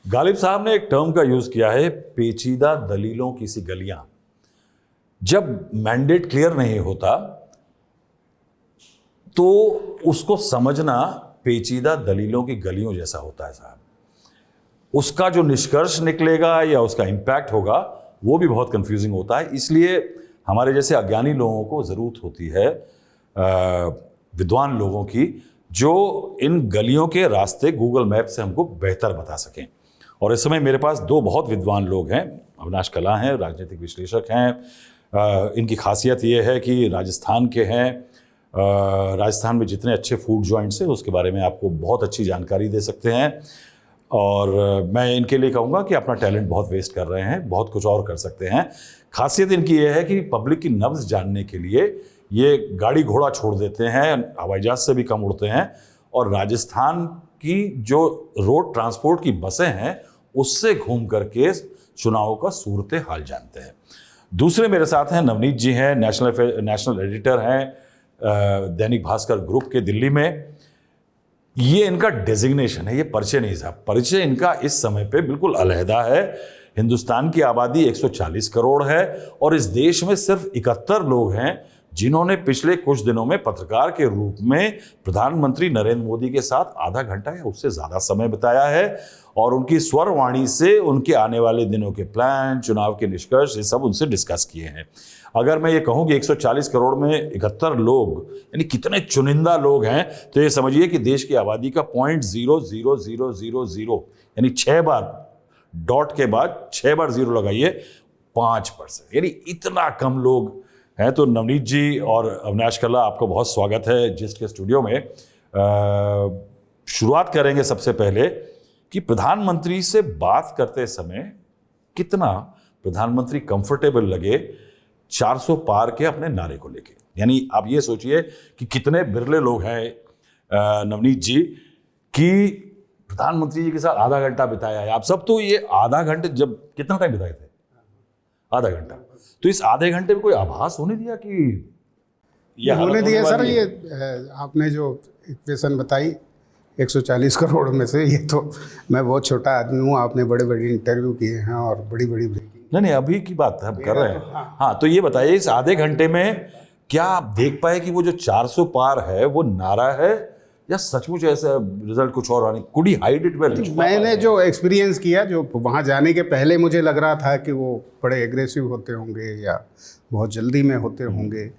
गालिब साहब ने एक टर्म का यूज किया है, पेचीदा दलीलों की सी गलियां। जब मैंडेट क्लियर नहीं होता तो उसको समझना पेचीदा दलीलों की गलियों जैसा होता है साहब। उसका जो निष्कर्ष निकलेगा या उसका इंपैक्ट होगा वो भी बहुत कंफ्यूजिंग होता है। इसलिए हमारे जैसे अज्ञानी लोगों को ज़रूरत होती है विद्वान लोगों की, जो इन गलियों के रास्ते गूगल मैप से हमको बेहतर बता सकें। और इस समय मेरे पास दो बहुत विद्वान लोग हैं। अविनाश कला हैं, राजनीतिक विश्लेषक हैं। इनकी खासियत ये है कि राजस्थान के हैं। राजस्थान में जितने अच्छे फूड जॉइंट्स हैं उसके बारे में आपको बहुत अच्छी जानकारी दे सकते हैं। और मैं इनके लिए कहूँगा कि अपना टैलेंट बहुत वेस्ट कर रहे हैं, बहुत कुछ और कर सकते हैं। खासियत इनकी ये है कि पब्लिक की नब्ज़ जानने के लिए ये गाड़ी घोड़ा छोड़ देते हैं, हवाई जहाज से भी कम उड़ते हैं, और राजस्थान की जो रोड ट्रांसपोर्ट की बसें हैं उससे घूम करके चुनाव का सूरत हाल जानते हैं। दूसरे मेरे साथ हैं नवनीत जी हैं, नेशनल एडिटर हैं दैनिक भास्कर ग्रुप के दिल्ली में। ये इनका डेजिग्नेशन है, ये परिचय नहीं साहब। परिचय इनका इस समय पे बिल्कुल अलहदा है। हिंदुस्तान की आबादी 140 करोड़ है और इस देश में सिर्फ 71 लोग हैं जिन्होंने पिछले कुछ दिनों में पत्रकार के रूप में प्रधानमंत्री नरेंद्र मोदी के साथ आधा घंटा या उससे ज़्यादा समय बिताया है और उनकी स्वर वाणी से उनके आने वाले दिनों के प्लान, चुनाव के निष्कर्ष, ये सब उनसे डिस्कस किए हैं। अगर मैं ये कहूँ कि 140 करोड़ में 71 लोग यानी कितने चुनिंदा लोग हैं, तो ये समझिए कि देश की आबादी का 0.00000 यानी 6 बार डॉट के बाद 6 बार जीरो लगाइए 5%, यानी इतना कम लोग हैं। तो नवनीत जी और अविनाश कला, आपको बहुत स्वागत है जिस्ट के स्टूडियो में। शुरुआत करेंगे सबसे पहले कि प्रधानमंत्री से बात करते समय कितना प्रधानमंत्री कंफर्टेबल लगे 400 पार के अपने नारे को लेके। यानी आप ये सोचिए कि कितने बिरले लोग हैं नवनीत जी कि प्रधानमंत्री जी के साथ आधा घंटा बिताया है। आप सब तो ये आधा घंटे, जब कितना टाइम बिताए थे? आधा घंटा। तो इस आधे घंटे में कोई आभास होने दिया कि ये होने दिया? सर, ये आपने जो इक्वेशन बताई 140 करोड़ में से, ये तो मैं बहुत छोटा आदमी हूँ। आपने बड़े बड़े इंटरव्यू किए हैं और बड़ी बड़ी ब्रेकिंग। नहीं, अभी की बात हम कर रहे हैं। हाँ, तो ये बताइए इस आधे घंटे में क्या आप देख पाए कि वो जो 400 पार है वो नारा है या सचमुच ऐसा रिजल्ट कुछ और आने? Could he hide it well? मैंने जो एक्सपीरियंस किया, जो वहाँ जाने के पहले मुझे लग रहा था कि वो बड़े एग्रेसिव होते होंगे या बहुत जल्दी में होते होंगे,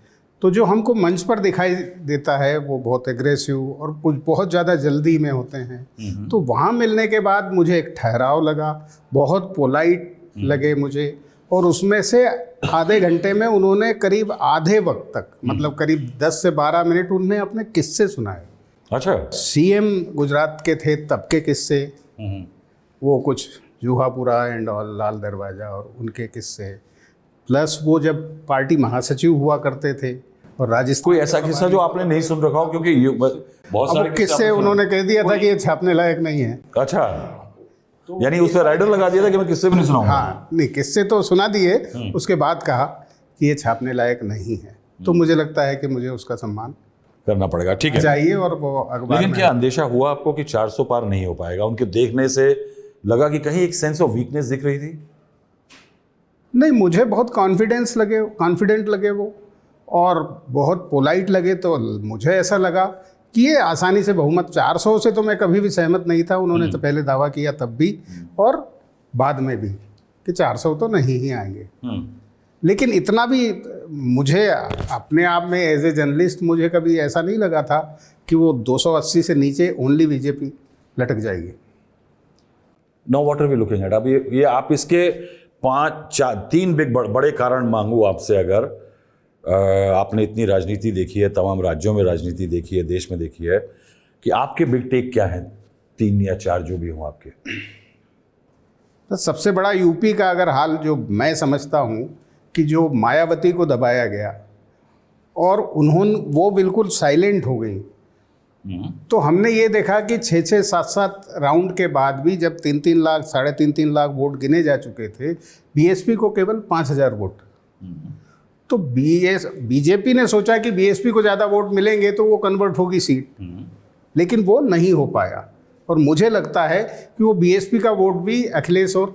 तो जो हमको मंच पर दिखाई देता है वो बहुत एग्रेसिव और कुछ बहुत ज़्यादा जल्दी में होते हैं। तो वहाँ मिलने के बाद मुझे एक ठहराव लगा, बहुत पोलाइट लगे मुझे। और उसमें से आधे घंटे में उन्होंने करीब आधे वक्त तक, मतलब करीब 10 से 12 मिनट उन्होंने अपने किस्से सुनाए। अच्छा। सीएम गुजरात के थे तब के किस्से, वो कुछ जूहापुरा एंड ऑल, लाल दरवाजा और उनके किस्से, प्लस वो जब पार्टी महासचिव हुआ करते थे और राजस्थान। कोई ऐसा किस्सा जो आपने नहीं सुन रखा हो? क्योंकि ये बहुत सारे किस्से उन्होंने कह दिया था कि ये छापने लायक नहीं है। अच्छा, यानी उस पर राइडर लगा दिया था कि मैं किस्से भी नहीं सुनाऊंगा। हाँ, नहीं, किस्से तो सुना दिए, उसके बाद कहा कि ये छापने लायक नहीं है। तो मुझे लगता है कि मुझे उसका सम्मान करना पड़ेगा। ठीक है, चाहिए। और वो अखबार। लेकिन क्या अंदेशा हुआ आपको कि 400 पार नहीं हो पाएगा? उनके देखने से लगा कि कहीं एक सेंस ऑफ वीकनेस दिख रही थी? नहीं, मुझे बहुत कॉन्फिडेंट लगे वो, और बहुत पोलाइट लगे। तो मुझे ऐसा लगा कि ये आसानी से बहुमत, 400 से तो मैं कभी भी सहमत नहीं था। उन्होंने तो पहले दावा किया तब भी और बाद में भी कि 400 तो नहीं ही आएंगे। लेकिन इतना भी मुझे अपने आप में एज ए जर्नलिस्ट मुझे कभी ऐसा नहीं लगा था कि वो 280 से नीचे ओनली बीजेपी लटक जाएगी। No, what are we looking at? अब ये आप इसके 3 बड़े कारण मांगू आपसे। अगर आपने इतनी राजनीति देखी है, तमाम राज्यों में राजनीति देखी है, देश में देखी है, कि आपके बिग टेक क्या है? 3 या 4 जो भी हों आपके। तो सबसे बड़ा यूपी का अगर हाल जो मैं समझता हूँ कि जो मायावती को दबाया गया और वो बिल्कुल साइलेंट हो गई। तो हमने ये देखा कि 6-6, 7-7 राउंड के बाद भी जब 3-3 लाख, 3.5 लाख वोट गिने जा चुके थे, बीएसपी को केवल 5,000 वोट। तो बीजेपी ने सोचा कि बीएसपी को ज़्यादा वोट मिलेंगे तो वो कन्वर्ट होगी सीट, लेकिन वो नहीं हो पाया। और मुझे लगता है कि वो बीएसपी का वोट भी अखिलेश और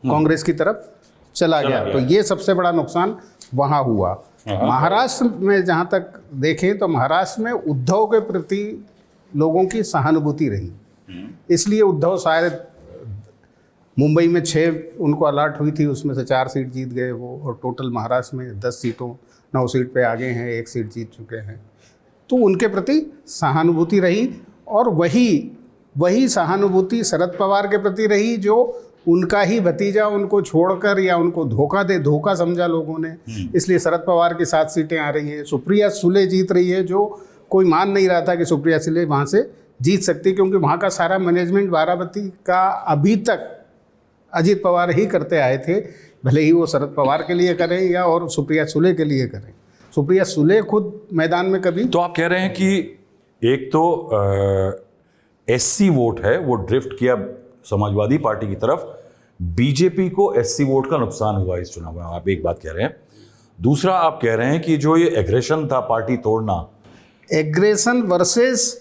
कांग्रेस की तरफ चला गया। तो ये सबसे बड़ा नुकसान वहाँ हुआ। महाराष्ट्र में जहाँ तक देखें तो महाराष्ट्र में उद्धव के प्रति लोगों की सहानुभूति रही, इसलिए उद्धव शायद मुंबई में 6 उनको अलॉट हुई थी, उसमें से 4 सीट जीत गए वो, और टोटल महाराष्ट्र में 10 सीटों 9 सीट पे आगे हैं, 1 सीट जीत चुके हैं। तो उनके प्रति सहानुभूति रही, और वही सहानुभूति शरद पवार के प्रति रही, जो उनका ही भतीजा उनको छोड़कर या उनको धोखा समझा लोगों ने, इसलिए शरद पवार की 7 सीटें आ रही हैं। सुप्रिया सुले जीत रही है, जो कोई मान नहीं रहा था कि सुप्रिया सुले वहाँ से जीत सकती, क्योंकि वहाँ का सारा मैनेजमेंट बाराबंकी का अभी तक अजीत पवार ही करते आए थे, भले ही वो शरद पवार के लिए करें या और सुप्रिया सुले के लिए करें। सुप्रिया सुले खुद मैदान में कभी। तो आप कह रहे हैं कि एक तो एससी वोट है वो ड्रिफ्ट किया समाजवादी पार्टी की तरफ, बीजेपी को एससी वोट का नुकसान हुआ इस चुनाव में, आप एक बात कह रहे हैं। दूसरा आप कह रहे हैं कि जो ये एग्रेशन था पार्टी तोड़ना, एग्रेशन वर्सेस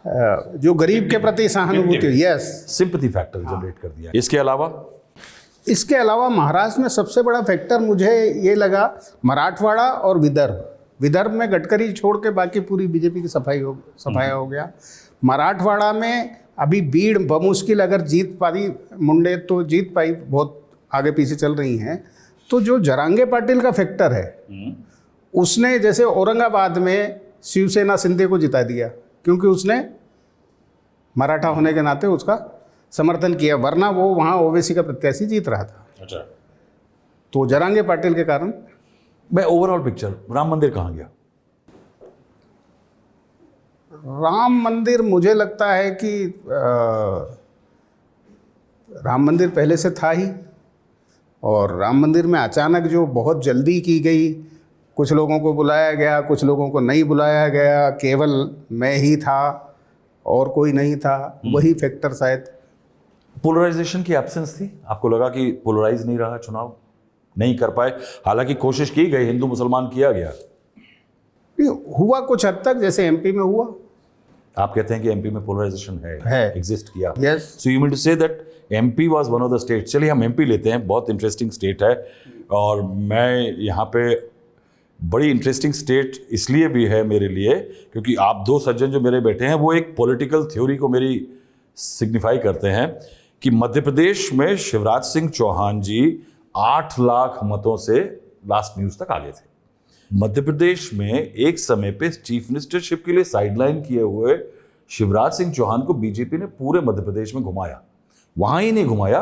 जो गरीब के प्रति सहानुभूति, यस, सिंपैथी फैक्टर जनरेट कर दिया। इसके अलावा महाराष्ट्र में सबसे बड़ा फैक्टर मुझे ये लगा मराठवाड़ा और विदर्भ में गडकरी छोड़ के बाकी पूरी बीजेपी की सफाया हो गया। मराठवाड़ा में अभी बीड़ बमुश्किल अगर जीत पाई, मुंडे तो जीत पाई, बहुत आगे पीछे चल रही हैं। तो जो जरांगे पाटिल का फैक्टर है, उसने जैसे औरंगाबाद में शिवसेना शिंदे को जिता दिया, क्योंकि उसने मराठा होने के नाते उसका समर्थन किया, वरना वो वहाँ ओवैसी का प्रत्याशी जीत रहा था। अच्छा। तो जरांगे पाटिल के कारण। मैं ओवरऑल पिक्चर, राम मंदिर कहाँ गया? राम मंदिर मुझे लगता है कि राम मंदिर पहले से था ही, और राम मंदिर में अचानक जो बहुत जल्दी की गई, कुछ लोगों को बुलाया गया, कुछ लोगों को नहीं बुलाया गया, केवल मैं ही था और कोई नहीं था, वही फैक्टर शायद। पोलराइजेशन की एब्सेंस थी, आपको लगा कि पोलराइज नहीं रहा चुनाव, नहीं कर पाए, हालांकि कोशिश की गई, हिंदू मुसलमान किया गया, हुआ कुछ हद तक, जैसे एमपी में हुआ। आप कहते हैं कि एमपी में पोलराइजेशन है एग्जिस्ट किया। Yes. So you mean to say that MP was one of the state. चलिए हम एमपी लेते हैं, बहुत इंटरेस्टिंग स्टेट है, और मैं यहाँ पे बड़ी इंटरेस्टिंग स्टेट इसलिए भी है मेरे लिए क्योंकि आप 2 सज्जन जो मेरे बैठे हैं वो एक पॉलिटिकल थ्योरी को मेरी सिग्निफाई करते हैं कि मध्य प्रदेश में शिवराज सिंह चौहान जी 8 लाख मतों से लास्ट न्यूज़ तक आगे थे। मध्य प्रदेश में एक समय पे चीफ मिनिस्टरशिप के लिए साइडलाइन किए हुए शिवराज सिंह चौहान को बीजेपी ने पूरे मध्य प्रदेश में घुमाया, वहाँ ही नहीं घुमाया,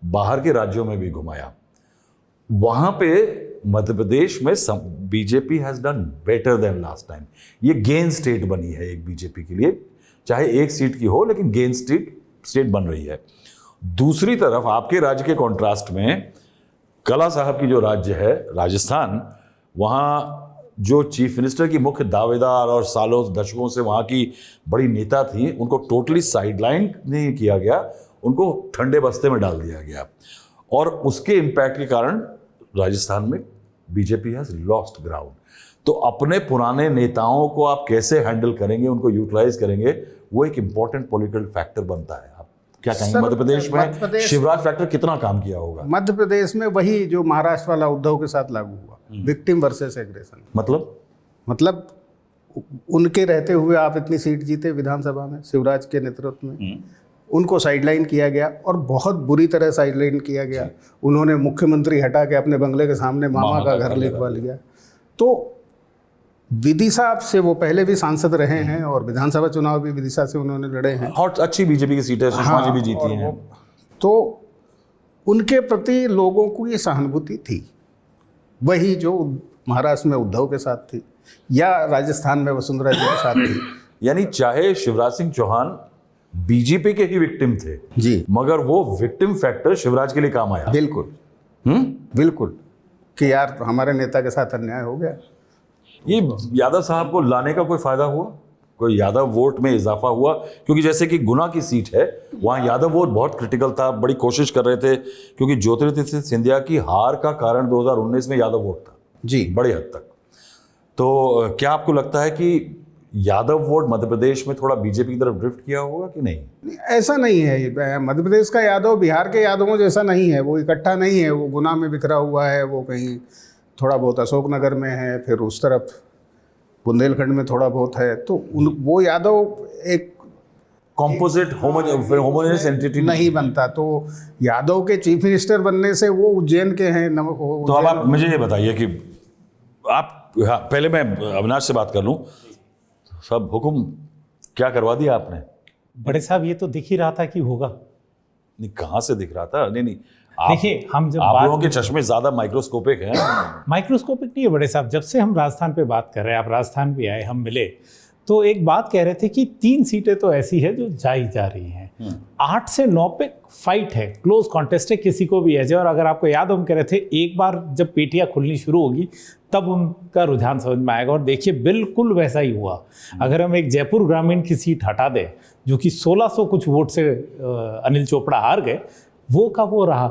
बाहर के राज्यों में भी घुमाया। वहाँ पे मध्य प्रदेश में BJP has done better than last time. ये गेन स्टेट बनी है एक बीजेपी के लिए, चाहे 1 सीट की हो, लेकिन गेन स्टेट बन रही है। दूसरी तरफ आपके राज्य के कॉन्ट्रास्ट में कला साहब की जो राज्य है राजस्थान, वहाँ जो चीफ मिनिस्टर की मुख्य दावेदार और सालों दशकों से वहाँ की बड़ी नेता थी, उनको टोटली साइडलाइन नहीं किया गया, उनको ठंडे बस्ते में डाल दिया गया, और उसके इम्पैक्ट के कारण राजस्थान में बीजेपी हैज लॉस्ट ग्राउंड। तो अपने पुराने नेताओं को आप कैसे हैंडल करेंगे, उनको यूटिलाइज करेंगे, वो एक इंपॉर्टेंट पॉलिटिकल फैक्टर बनता है। आप क्या कहेंगे मध्य प्रदेश में शिवराज फैक्टर कितना काम किया होगा? मध्य प्रदेश में वही जो महाराष्ट्र वाला उद्धव के साथ लागू हुआ, विक्टिम वर्सेस एग्रेशन। मतलब उनके रहते हुए आप इतनी सीट जीते विधानसभा में शिवराज के नेतृत्व में, उनको साइडलाइन किया गया, और बहुत बुरी तरह साइडलाइन किया गया। उन्होंने मुख्यमंत्री हटा के अपने बंगले के सामने मामा का घर लिखवा लिया। तो विदिशा से वो पहले भी सांसद रहे हैं, और विधानसभा चुनाव भी विदिशा से उन्होंने लड़े हैं। हॉट अच्छी बीजेपी की सीटें सुषमा जी भी जीती हैं। तो उनके प्रति लोगों को ये सहानुभूति थी, वही जो महाराष्ट्र में उद्धव के साथ थी या राजस्थान में वसुंधरा जी के साथ थी। यानी चाहे शिवराज सिंह चौहान बीजेपी के ही विक्टिम थे जी, मगर वो विक्टिम फैक्टर शिवराज के लिए काम आया। बिल्कुल बिल्कुल, कि यार हमारे नेता के साथ अन्याय हो गया। ये यादव साहब को लाने का कोई फायदा हुआ? कोई यादव वोट में इजाफा हुआ? क्योंकि जैसे कि गुना की सीट है, वहाँ यादव वोट बहुत क्रिटिकल था, बड़ी कोशिश कर रहे थे, क्योंकि ज्योतिरादित्य सिंधिया की हार का कारण 2019 में यादव वोट था जी, बड़े हद तक। तो क्या आपको लगता है कि यादव वोट मध्य प्रदेश में थोड़ा बीजेपी की तरफ ड्रिफ्ट किया होगा कि नहीं? ऐसा नहीं है। मध्य प्रदेश का यादव बिहार के यादवों जैसा नहीं है, वो इकट्ठा नहीं है, वो गुना में बिखरा हुआ है, वो कहीं थोड़ा बहुत अशोकनगर में है, फिर उस तरफ बुंदेलखंड में थोड़ा बहुत है। तो वो यादव एक कॉम्पोजिट होमोजेनियस एंटिटी नहीं बनता। तो यादव के चीफ मिनिस्टर बनने से वो उज्जैन के हैं। तो अब आप मुझे ये बताइए कि आप, हाँ, पहले मैं अविनाश से बात कर लूं। सब हुक्म क्या करवा दिया आपने? बड़े साहब ये तो दिख ही रहा था कि होगा। नहीं, कहाँ से दिख रहा था? नहीं देखिए, हम जब आप लोगों के चश्मे ज्यादा माइक्रोस्कोपिक हैं। माइक्रोस्कोपिक नहीं है बड़े साहब। जब से हम राजस्थान पे बात कर रहे हैं, आप राजस्थान भी आए, हम मिले, तो एक बात कह रहे थे कि 3 सीटें तो ऐसी है जो जा ही जा रही हैं। 8 से 9 पे फाइट है, क्लोज कॉन्टेस्ट है, किसी को भी है। और अगर आपको याद हो, हम कह रहे थे एक बार जब पेटियां खुलनी शुरू होगी तब उनका रुझान समझ में आएगा। और देखिए बिल्कुल वैसा ही हुआ। अगर हम एक जयपुर ग्रामीण की सीट हटा दें जो कि 1600 कुछ वोट से अनिल चोपड़ा हार गए, वो का वो रहा।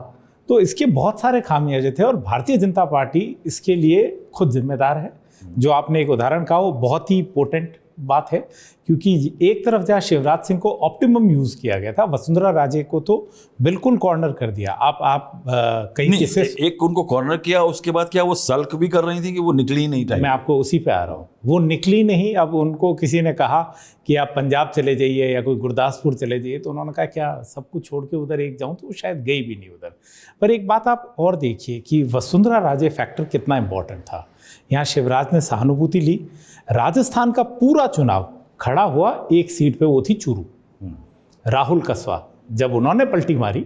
तो इसके बहुत सारे खामियाजे थे और भारतीय जनता पार्टी इसके लिए खुद जिम्मेदार है। जो आपने एक उदाहरण कहा वो बहुत ही पोटेंट बात है, क्योंकि एक तरफ जहाँ शिवराज सिंह को ऑप्टिमम यूज़ किया गया था, वसुंधरा राजे को तो बिल्कुल कॉर्नर कर दिया। आप कई केसेस, एक उनको कॉर्नर किया, उसके बाद क्या वो सल्क भी कर रही थी कि वो निकली नहीं टाइम? मैं आपको उसी पे आ रहा हूँ। वो निकली नहीं। अब उनको किसी ने कहा कि आप पंजाब चले जाइए या कोई गुरदासपुर चले जाइए, तो उन्होंने कहा क्या सब कुछ छोड़ के उधर एक जाऊँ, तो वो शायद गई भी नहीं उधर। पर एक बात आप और देखिए कि वसुंधरा राजे फैक्टर कितना इंपॉर्टेंट था। यहाँ शिवराज ने सहानुभूति ली। राजस्थान का पूरा चुनाव खड़ा हुआ एक सीट पे, वो थी चूरू। राहुल कसवा जब उन्होंने पलटी मारी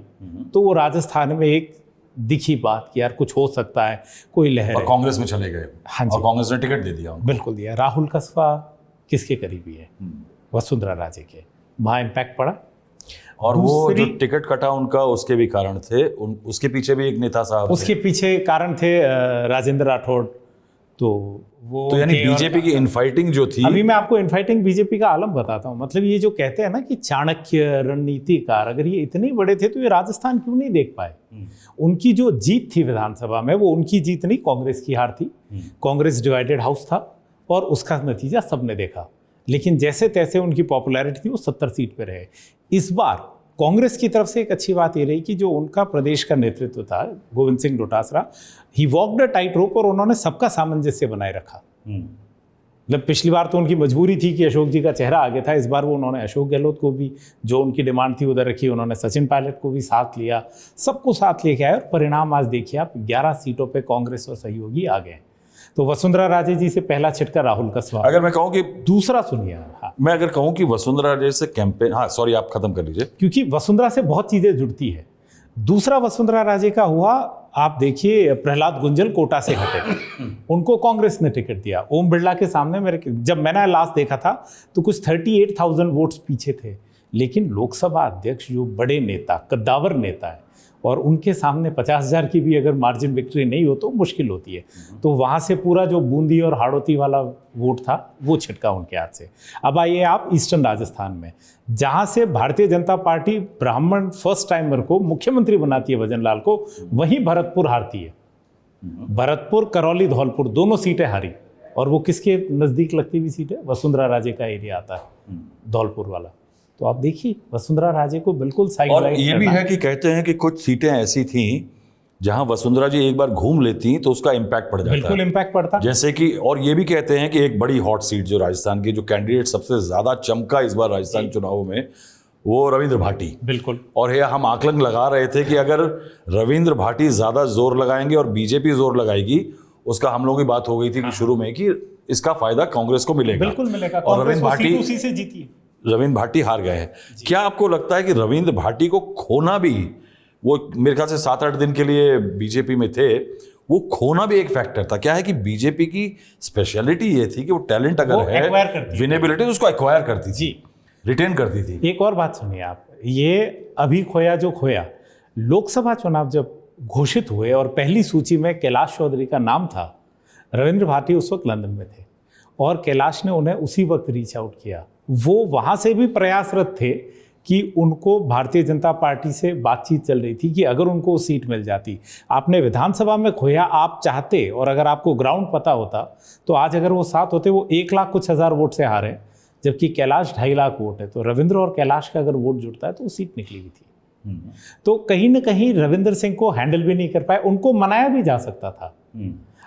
तो वो राजस्थान में एक दिखी बात कि यार कुछ हो सकता है, कोई लहर और है। कांग्रेस में चले गए। हाँ जी, और कांग्रेस ने टिकट दे दिया उनको। बिल्कुल दिया। राहुल कसवा किसके करीबी है? वसुंधरा राजे के। वहाँ इम्पैक्ट पड़ा। और वो जो टिकट कटा उनका, उसके भी कारण थे। उसके पीछे भी एक नेता साहब उसके पीछे कारण थे राजेंद्र राठौड़। तो वो तो यानी बीजेपी की इनफाइटिंग जो थी। अभी मैं आपको इनफाइटिंग बीजेपी का आलम बताता हूँ। मतलब ये जो कहते हैं ना कि चाणक्य रणनीतिकार, अगर ये इतने बड़े थे तो ये राजस्थान क्यों नहीं देख पाए? उनकी जो जीत थी विधानसभा में, वो उनकी जीत नहीं, कांग्रेस की हार थी। कांग्रेस डिवाइडेड हाउस था और उसका नतीजा सबने देखा। लेकिन जैसे तैसे उनकी पॉपुलैरिटी थी, वो 70 सीट पे रहे। इस बार कांग्रेस की तरफ से एक अच्छी बात ये रही कि जो उनका प्रदेश का नेतृत्व था, गोविंद सिंह डोटासरा, ही वॉक्ड अ टाइट रोप, और उन्होंने सबका सामंजस्य बनाए रखा। मतलब पिछली बार तो उनकी मजबूरी थी कि अशोक जी का चेहरा आगे था। इस बार वो उन्होंने अशोक गहलोत को भी, जो उनकी डिमांड थी उधर रखी, उन्होंने सचिन पायलट को भी साथ लिया, सबको साथ लेके आए। और परिणाम आज देखिए आप, 11 सीटों पे कांग्रेस और सहयोगी आ गए। तो वसुंधरा राजे जी से पहला छिटका राहुल कसवा। अगर मैं कहूँ कि दूसरा सुनिए, हाँ, मैं अगर कहूँ कि वसुंधरा राजे से कैंपेन, हाँ सॉरी आप खत्म कर लीजिए। क्योंकि वसुंधरा से बहुत चीजें जुड़ती है। दूसरा वसुंधरा राजे का हुआ, आप देखिए प्रहलाद गुंजल कोटा से हटे, उनको कांग्रेस ने टिकट दिया। ओम बिरला के सामने जब मैंने लास्ट देखा था तो कुछ 38,000 वोट्स पीछे थे। लेकिन लोकसभा अध्यक्ष जो बड़े नेता, कद्दावर नेता है, और उनके सामने 50,000 की भी अगर मार्जिन विक्ट्री नहीं हो तो मुश्किल होती है। तो वहाँ से पूरा जो बूंदी और हाड़ौती वाला वोट था वो छिटका उनके हाथ से। अब आइए आप ईस्टर्न राजस्थान में, जहाँ से भारतीय जनता पार्टी ब्राह्मण फर्स्ट टाइमर को मुख्यमंत्री बनाती है, भजन लाल को, वहीं भरतपुर हारती है। भरतपुर, करौली, धौलपुर दोनों सीटें हारी। और वो किसके नज़दीक लगती हुई सीट है? वसुंधरा राजे का एरिया आता है, धौलपुर वाला। तो आप देखिए वसुंधरा राजे को बिल्कुल साइड। और ये भी है कि कहते हैं कि कुछ सीटें ऐसी थीं जहां वसुंधरा जी एक बार घूम लेती तो उसका इम्पैक्ट पड़ जाता। बिल्कुल इम्पैक्ट पड़ता। जैसे कि, और ये भी कहते हैं कि एक बड़ी हॉट सीट जो राजस्थान की, जो कैंडिडेट सबसे ज्यादा चमका इस बार राजस्थान चुनावों में, वो रविंद्र भाटी। बिल्कुल। और ये हम आकलन लगा रहे थे कि अगर रविंद्र भाटी ज्यादा जोर लगाएंगे और बीजेपी जोर लगाएगी, उसका हम लोगों की बात हो गई थी कि शुरू में कि इसका फायदा कांग्रेस को मिलेगा। बिल्कुल मिलेगा। और रविंद्र भाटी उसी से जीती है। रविंद्र भाटी हार गए हैं। क्या आपको लगता है कि रविंद्र भाटी को खोना भी, वो मेरे ख्याल से 7-8 दिन के लिए बीजेपी में थे, वो खोना भी एक फैक्टर था? क्या है कि बीजेपी की स्पेशलिटी ये थी कि वो टैलेंट अगर है, विनेबिलिटी, तो उसको एक्वायर करती थी, रिटेन करती थी। एक और बात सुनिए आप, ये अभी खोया जो खोया, लोकसभा चुनाव जब घोषित हुए और पहली सूची में कैलाश चौधरी का नाम था, रविंद्र भाटी उस वक्त लंदन में थे और कैलाश ने उन्हें उसी वक्त रीच आउट किया। वो वहाँ से भी प्रयासरत थे कि उनको भारतीय जनता पार्टी से बातचीत चल रही थी कि अगर उनको सीट मिल जाती, आपने विधानसभा में खोया, आप चाहते और अगर आपको ग्राउंड पता होता तो आज अगर वो 7 होते, वो 1 लाख कुछ हज़ार वोट से हारे, जबकि कैलाश 2.5 लाख वोट है। तो रविंद्र और कैलाश का अगर वोट जुड़ता है तो वो सीट निकली हुई थी। तो कहीं ना कहीं रविंद्र सिंह को हैंडल भी नहीं कर पाए, उनको मनाया भी जा सकता था।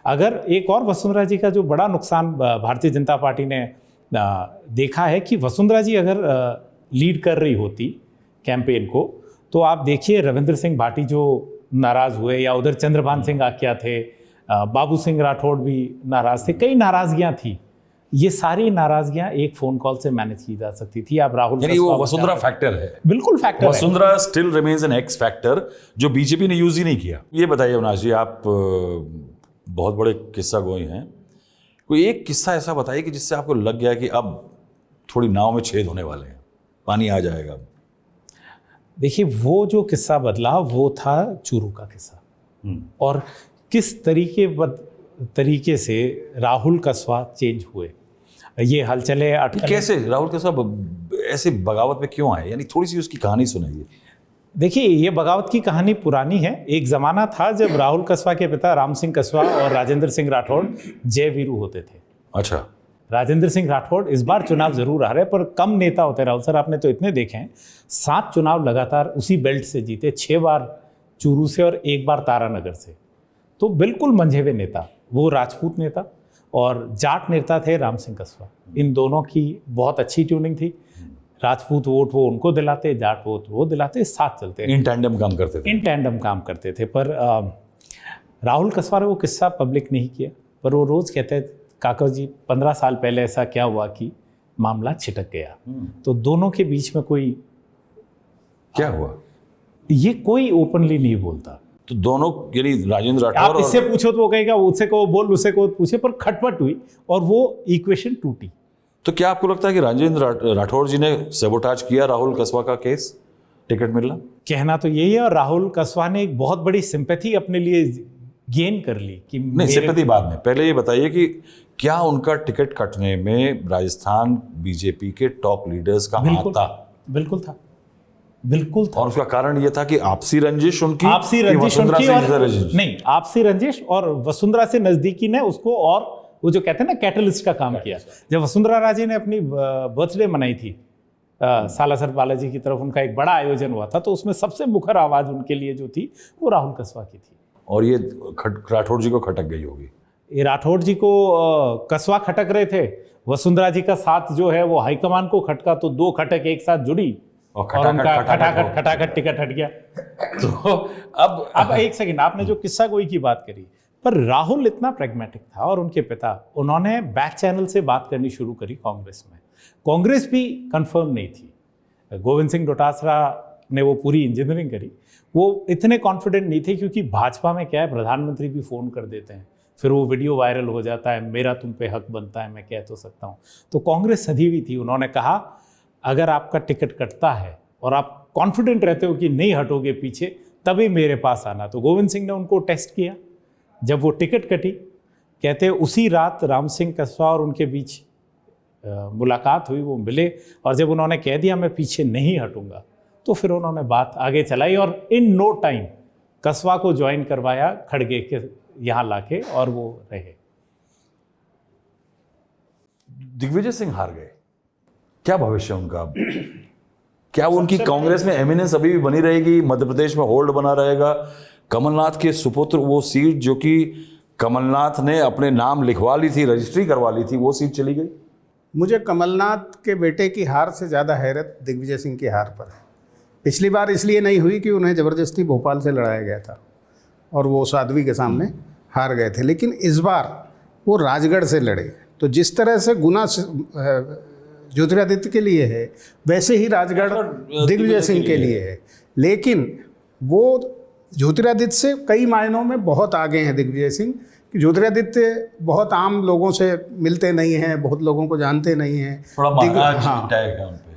अगर एक और वसुंधरा जी का जो बड़ा नुकसान भारतीय जनता पार्टी ने देखा है कि वसुंधरा जी अगर लीड कर रही होती कैंपेन को, तो आप देखिए रविंद्र सिंह भाटी जो नाराज हुए, या उधर चंद्रभान सिंह आकिया थे, बाबू सिंह राठौड़ भी नाराज थे, कई नाराजगियां थी। ये सारी नाराजगियां एक फोन कॉल से मैनेज की जा सकती थी। आप राहुल, यानी वो वसुंधरा फैक्टर है, बिल्कुल फैक्टर है। Vasundhara still remains an X factor जो बीजेपी ने यूज ही नहीं किया। ये बताइए अविनाश जी, आप बहुत बड़े किस्सा गोई हैं, कोई एक किस्सा ऐसा बताइए कि जिससे आपको लग गया कि अब थोड़ी नाव में छेद होने वाले हैं, पानी आ जाएगा। देखिए, वो जो किस्सा बदला वो था चूरू का किस्सा, और किस तरीके से राहुल कस्वा चेंज हुए, ये हलचले कैसे राहुल कस्वा ऐसे बगावत में क्यों आए, यानी थोड़ी सी उसकी कहानी सुनाइए। देखिए, ये बगावत की कहानी पुरानी है। एक ज़माना था जब राहुल कस्वा के पिता राम सिंह कस्वा और राजेंद्र सिंह राठौड़ जय वीरू होते थे। अच्छा। राजेंद्र सिंह राठौड़ इस बार चुनाव जरूर आ रहे, पर कम नेता होते। राहुल सर, आपने तो इतने देखे हैं, 7 चुनाव लगातार उसी बेल्ट से जीते, 6 बार चूरू से और 1 बार तारानगर से। तो बिल्कुल मंझे हुए नेता, वो राजपूत नेता और जाट नेता थे राम सिंह कस्वा। इन दोनों की बहुत अच्छी ट्यूनिंग थी। राजपूत वोट वो उनको दिलाते, जाट वोट वो दिलाते, साथ चलते, इन टैंडम काम करते थे। पर राहुल कस्वा ने वो किस्सा पब्लिक नहीं किया, पर वो रोज़ कहते हैं, काका जी 15 साल पहले ऐसा क्या हुआ कि मामला छिटक गया। तो दोनों के बीच में कोई क्या हुआ, ये कोई ओपनली नहीं बोलता। तो दोनों, यानी राजेंद्र राठौर, आप इससे पूछो तो वो कहेगा उससे को बोल, उससे को पूछे, पर खटपट हुई और वो इक्वेशन टूटी। तो क्या आपको लगता है कि राजेंद्र राठौर जी ने सेबोटाज किया राहुल कस्वा का केस, टिकट मिलना? कहना तो यही है, और राहुल कस्वा ने एक बहुत बड़ी सिंपैथी अपने लिए गेन कर ली कि नहीं, सिंपैथी बाद में, पहले ये बताइए कि क्या उनका टिकट कटने में राजस्थान बीजेपी के टॉप लीडर्स का हाथ था? बिल्कुल था, बिल्कुल था। और उसका कारण ये था कि आपसी रंजिश उनकी, आपसी रंजिश उनकी, और नहीं, आपसी रंजिश और वसुंधरा से नजदीकी ने उसको, और वो जो कहते हैं ना कैटलिस्ट का काम किया। जब वसुंधरा राजे ने अपनी बर्थडे मनाई थी सालासर बालाजी की तरफ, उनका एक बड़ा आयोजन हुआ था, तो उसमें सबसे मुखर आवाज उनके लिए जो थी वो राहुल कस्वा की थी। और ये राठौड़ जी को खटक गई होगी। ये राठौड़ जी को कस्वा खटक रहे थे, वसुंधरा जी का साथ जो है वो हाईकमान को खटका, तो 2 खटक एक साथ जुड़ी और उनका खटाखट टिकट हट गया। तो अब एक सेकंड, आपने जो किस्सा गोई की बात करी, पर राहुल इतना प्रैग्मेटिक था और उनके पिता, उन्होंने बैक चैनल से बात करनी शुरू करी कांग्रेस में। कांग्रेस भी कंफर्म नहीं थी। गोविंद सिंह डोटासरा ने वो पूरी इंजीनियरिंग करी, वो इतने कॉन्फिडेंट नहीं थे, क्योंकि भाजपा में क्या है, प्रधानमंत्री भी फ़ोन कर देते हैं, फिर वो वीडियो वायरल हो जाता है, मेरा तुम पे हक बनता है, मैं कह तो सकता हूँ। तो कांग्रेस सधी हुई थी। उन्होंने कहा, अगर आपका टिकट कटता है और आप कॉन्फिडेंट रहते हो कि नहीं हटोगे पीछे, तभी मेरे पास आना। तो गोविंद सिंह ने उनको टेस्ट किया। जब वो टिकट कटी, कहते उसी रात राम सिंह कस्वा और उनके बीच मुलाकात हुई, वो मिले, और जब उन्होंने कह दिया मैं पीछे नहीं हटूंगा, तो फिर उन्होंने बात आगे चलाई और इन नो टाइम कस्वा को ज्वाइन करवाया खड़गे के यहाँ लाके, और वो रहे। दिग्विजय सिंह हार गए, क्या भविष्य उनका? क्या उनकी कांग्रेस में एमिनेंस अभी भी बनी रहेगी? मध्य प्रदेश में होल्ड बना रहेगा? कमलनाथ के सुपुत्र, वो सीट जो कि कमलनाथ ने अपने नाम लिखवा ली थी, रजिस्ट्री करवा ली थी, वो सीट चली गई। मुझे कमलनाथ के बेटे की हार से ज़्यादा हैरत दिग्विजय सिंह की हार पर है। पिछली बार इसलिए नहीं हुई कि उन्हें ज़बरदस्ती भोपाल से लड़ाया गया था और वो साध्वी के सामने हार गए थे, लेकिन इस बार वो राजगढ़ से लड़े। तो जिस तरह से गुना ज्योतिरादित्य के लिए है, वैसे ही राजगढ़ दिग्विजय सिंह के लिए है, लेकिन वो ज्योतिरादित्य से कई मायनों में बहुत आगे हैं दिग्विजय सिंह। कि ज्योतिरादित्य बहुत आम लोगों से मिलते नहीं हैं, बहुत लोगों को जानते नहीं हैं,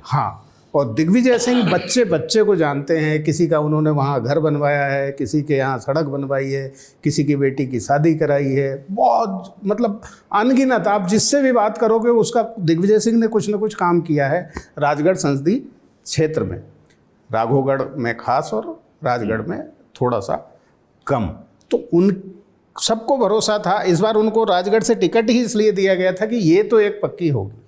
हाँ, और दिग्विजय सिंह बच्चे बच्चे को जानते हैं। किसी का उन्होंने वहाँ घर बनवाया है, किसी के यहाँ सड़क बनवाई है, किसी की बेटी की शादी कराई है, बहुत मतलब अनगिनत, आप जिससे भी बात करोगे उसका दिग्विजय सिंह ने कुछ न कुछ काम किया है राजगढ़ संसदीय क्षेत्र में, राघोगढ़ में खास और राजगढ़ में थोड़ा सा कम, तो उन सबको भरोसा था। इस बार उनको राजगढ़ से टिकट ही इसलिए दिया गया था कि ये तो एक पक्की होगी।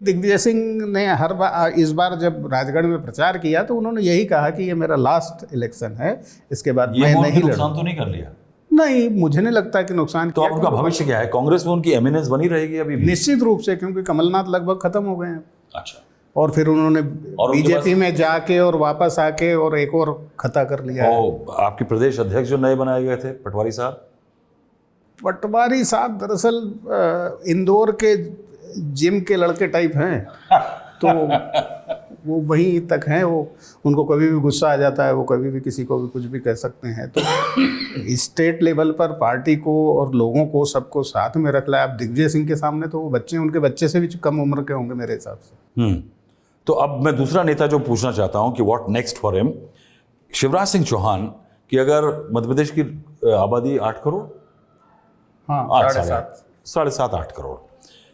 दिग्विजय सिंह ने हर बार, इस बार जब राजगढ़ में प्रचार किया तो उन्होंने यही कहा कि ये मेरा लास्ट इलेक्शन है, इसके बाद मैं नहीं नुकसान तो नहीं कर लिया? नहीं, मुझे नहीं लगता कि नुकसान तो अब उनका भविष्य क्या है? कांग्रेस में उनकी एमिनेंस बनी रहेगी अभी भी? निश्चित रूप से, क्योंकि कमलनाथ लगभग खत्म हो गए हैं। अच्छा। और फिर उन्होंने और उनके बीजेपी में जाके और वापस आके और एक और खता कर लिया है। आपके प्रदेश अध्यक्ष जो नए बनाए गए थे, पटवारी साहब? पटवारी साहब दरअसल इंदौर के जिम के लड़के टाइप हैं, तो वो वहीं तक हैं। वो उनको कभी भी गुस्सा आ जाता है, वो कभी भी किसी को भी कुछ भी कह सकते हैं। तो स्टेट लेवल पर पार्टी को और लोगों को सबको साथ में रख लाया। अब दिग्विजय सिंह के सामने तो वो बच्चे उनके बच्चे से भी कम उम्र के होंगे मेरे हिसाब से। तो अब मैं दूसरा नेता जो पूछना चाहता हूं कि what next for him, Shivraj Singh Chouhan की अगर मध्य प्रदेश की आबादी 8 करोड़, हाँ, 7.5-8 करोड़।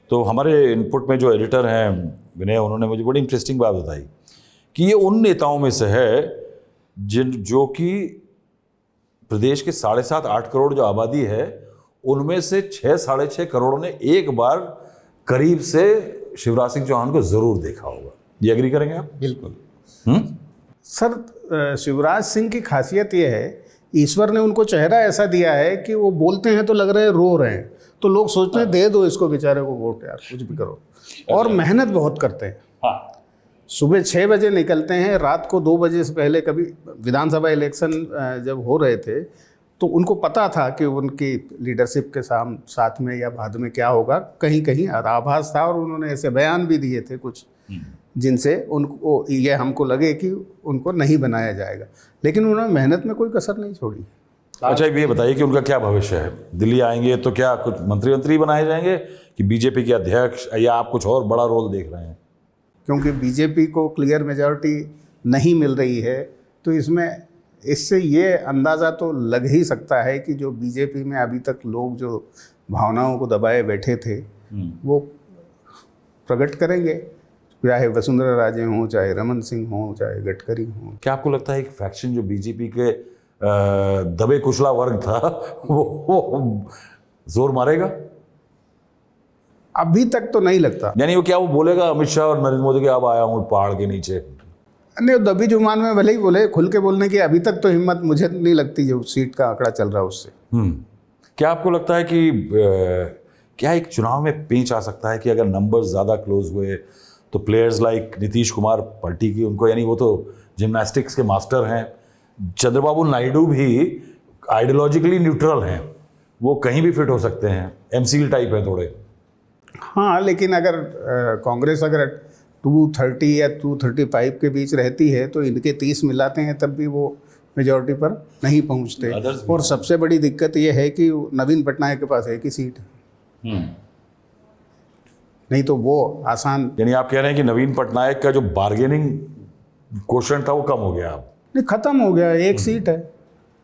तो हमारे इनपुट में जो एडिटर हैं विनय, उन्होंने मुझे बड़ी इंटरेस्टिंग बात बताई कि ये उन नेताओं में से है जो कि प्रदेश के 7.5-8 करोड़ जो आबादी है उनमें से 6-6.5 करोड़ ने एक बार करीब से शिवराज सिंह चौहान को जरूर देखा होगा। ये एग्री करेंगे आप? बिल्कुल। सर, शिवराज सिंह की खासियत ये है, ईश्वर ने उनको चेहरा ऐसा दिया है कि वो बोलते हैं तो लग रहे हैं रो रहे हैं, तो लोग सोचते हैं दे दो इसको बेचारे को वोट यार, कुछ भी करो। और मेहनत बहुत करते हैं। हाँ। सुबह 6 बजे निकलते हैं, रात को 2 बजे से पहले, कभी विधानसभा इलेक्शन जब हो रहे थे तो उनको पता था कि उनकी लीडरशिप के साथ में या बाद में क्या होगा, कहीं कहीं आभास था। और उन्होंने ऐसे बयान भी दिए थे कुछ, जिनसे उनको ये हमको लगे कि उनको नहीं बनाया जाएगा, लेकिन उन्होंने मेहनत में कोई कसर नहीं छोड़ी। अच्छा, ये बताइए कि उनका क्या भविष्य है? दिल्ली आएंगे तो क्या कुछ मंत्री बनाए जाएंगे कि बीजेपी के अध्यक्ष, या आप कुछ और बड़ा रोल देख रहे हैं? क्योंकि बीजेपी को क्लियर मेजॉरिटी नहीं मिल रही है, तो इससे ये अंदाज़ा तो लग ही सकता है कि जो बीजेपी में अभी तक लोग जो भावनाओं को दबाए बैठे थे वो प्रकट करेंगे, चाहे वसुंधरा राजे हों, चाहे रमन सिंह हों, चाहे गडकरी हों। क्या आपको लगता है कि फैक्शन जो बीजेपी के दबे कुचला वर्ग था वो जोर मारेगा? अभी तक तो नहीं लगता। यानी वो बोलेगा अमित शाह और नरेंद्र मोदी के अब आया हूँ पहाड़ के नीचे? नहीं, दबी जुबान में भले ही बोले, खुल के बोलने की अभी तक तो हिम्मत मुझे नहीं लगती जो सीट का आंकड़ा चल रहा है उससे। क्या आपको लगता है कि क्या एक चुनाव में पेंच आ सकता है कि अगर नंबर्स ज़्यादा क्लोज हुए तो players like Nitish Kumar party की, उनको, यानी वो तो जिम्नास्टिक्स के मास्टर हैं, चंद्रबाबू नायडू भी आइडियोलॉजिकली न्यूट्रल हैं, वो कहीं भी फिट हो सकते हैं, एमसील टाइप है थोड़े। हाँ, लेकिन अगर कांग्रेस अगर 230 या 235 के बीच रहती है तो इनके 30 मिलाते हैं तब भी वो मेजॉरिटी पर नहीं पहुंचते। और सबसे बड़ी दिक्कत ये है कि नवीन पटनायक के पास एक ही सीट है, नहीं तो वो आसान। यानी आप कह रहे हैं कि नवीन पटनायक का जो बार्गेनिंग क्वेश्चन था वो कम हो गया? अब नहीं, खत्म हो गया। एक सीट है,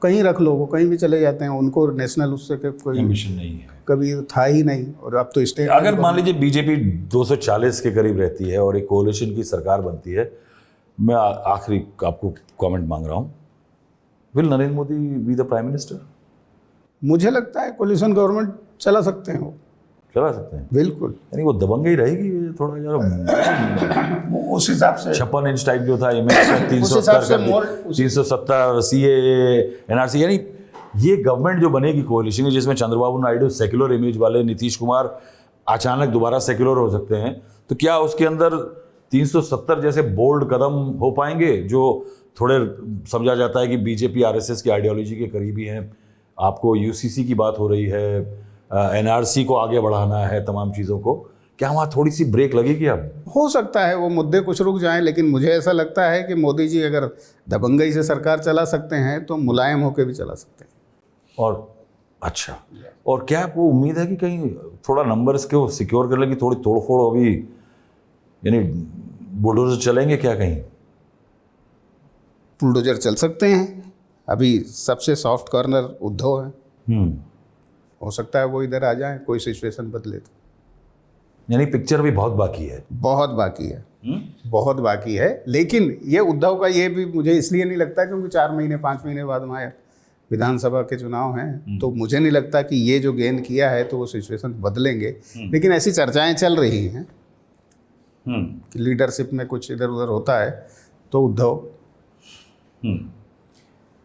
कहीं रख लो, वो कहीं भी चले जाते हैं, उनको नेशनल उससे कोई एम्बिशन नहीं है, कभी था ही नहीं। और अब तो स्टेट, अगर मान लीजिए बीजेपी 240 के करीब रहती है और एक कोalition की सरकार बनती है, मैं आखिरी आपको कमेंट मांग रहा हूँ, will Narendra Modi be the prime minister? मुझे लगता है कोलिशन गवर्नमेंट चला सकते हैं, वो चला सकते हैं बिल्कुल। यानी वो दबंग ही रहेगी थोड़ा यार, उस हिसाब से 56 इंच टाइप जो था इमेज 370 CAA NRC, यानी ये गवर्नमेंट जो बनेगी कोalition की, जिसमें चंद्रबाबू नायडू सेक्युलर इमेज वाले, नीतीश कुमार अचानक दोबारा सेक्युलर हो सकते हैं, तो क्या उसके अंदर 370 जैसे बोल्ड कदम हो पाएंगे जो थोड़े समझा जाता है कि बीजेपी RSS की आइडियोलॉजी के करीबी हैं? आपको UCC की बात हो रही है, NRC को आगे बढ़ाना है, तमाम चीज़ों को, क्या वहाँ थोड़ी सी ब्रेक लगेगी? अब हो सकता है वो मुद्दे कुछ रुक जाएं, लेकिन मुझे ऐसा लगता है कि मोदी जी अगर दबंगई से सरकार चला सकते हैं तो मुलायम होकर भी चला सकते हैं। और अच्छा, और क्या आपको उम्मीद है कि कहीं थोड़ा नंबर्स के वो सिक्योर कर लेगी, थोड़ी तोड़फोड़ होगी, यानी बुलडोजर चलेंगे क्या कहीं? बुलडोजर चल सकते हैं। अभी सबसे सॉफ्ट कॉर्नर उद्धव है, हो सकता है वो इधर आ जाए, कोई सिचुएशन बदले तो। यानी पिक्चर भी बहुत बाकी है। बहुत बाकी है, बहुत बाकी है। लेकिन ये उद्धव का ये भी मुझे इसलिए नहीं लगता क्योंकि 4 महीने 5 महीने बाद वहाँ विधानसभा के चुनाव हैं, तो मुझे नहीं लगता कि ये जो गेन किया है तो वो सिचुएशन बदलेंगे। लेकिन ऐसी चर्चाएं चल रही हैं कि लीडरशिप में कुछ इधर उधर होता है तो उद्धव।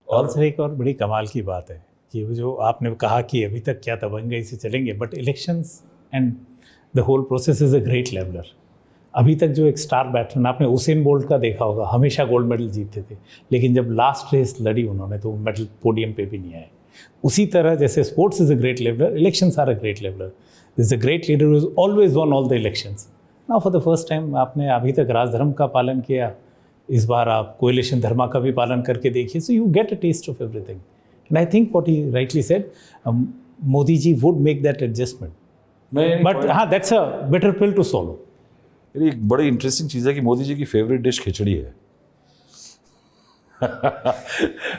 और सर एक और बड़ी कमाल की बात है कि वो जो आपने कहा कि अभी तक क्या दबंगई से चलेंगे, but elections and the whole process is a great leveller. अभी तक जो एक स्टार बैट्समैन, आपने उसेन बोल्ट का देखा होगा, हमेशा गोल्ड मेडल जीतते थे, लेकिन जब लास्ट रेस लड़ी उन्होंने तो वो मेडल पोडियम पे भी नहीं आए। उसी तरह जैसे sports is a great leveller, elections are a great leveller. This is a great leader who is always won all the elections. Now for the first time आपने अभी तक राजधर्म का पालन किया, इस बार आप कोएलिशन धर्मा का भी पालन करके देखिए, so you get a taste of everything. And I think what he rightly said, Modi ji would make that adjustment, but हाँ that's a better pill to solve. एक बड़ी इंटरेस्टिंग चीज़ है कि मोदी जी की फेवरेट डिश खिचड़ी है।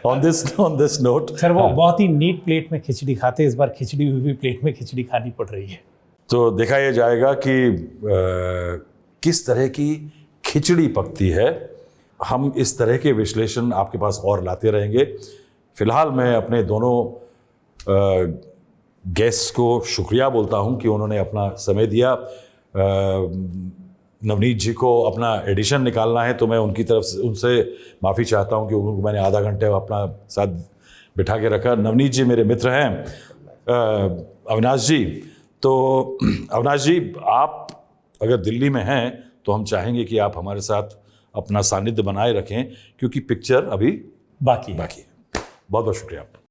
ऑन दिस नोट सर वो बहुत ही NEET plate में खिचड़ी खाते, इस बार खिचड़ी हुई प्लेट में खिचड़ी खानी पड़ रही है। तो देखा यह जाएगा कि किस तरह की खिचड़ी पकती है। हम इस तरह के विश्लेषण आपके पास और लाते रहेंगे। फिलहाल मैं अपने दोनों गेस्ट्स को शुक्रिया बोलता हूं कि उन्होंने अपना समय दिया। नवनीत जी को अपना एडिशन निकालना है तो मैं उनकी तरफ से उनसे माफ़ी चाहता हूं कि उनको मैंने आधा घंटे अपना साथ बिठा के रखा। नवनीत जी मेरे मित्र हैं। अविनाश जी, तो अविनाश जी आप अगर दिल्ली में हैं तो हम चाहेंगे कि आप हमारे साथ अपना सानिध्य बनाए रखें क्योंकि पिक्चर अभी बाकी है। बहुत बहुत शुक्रिया आपका।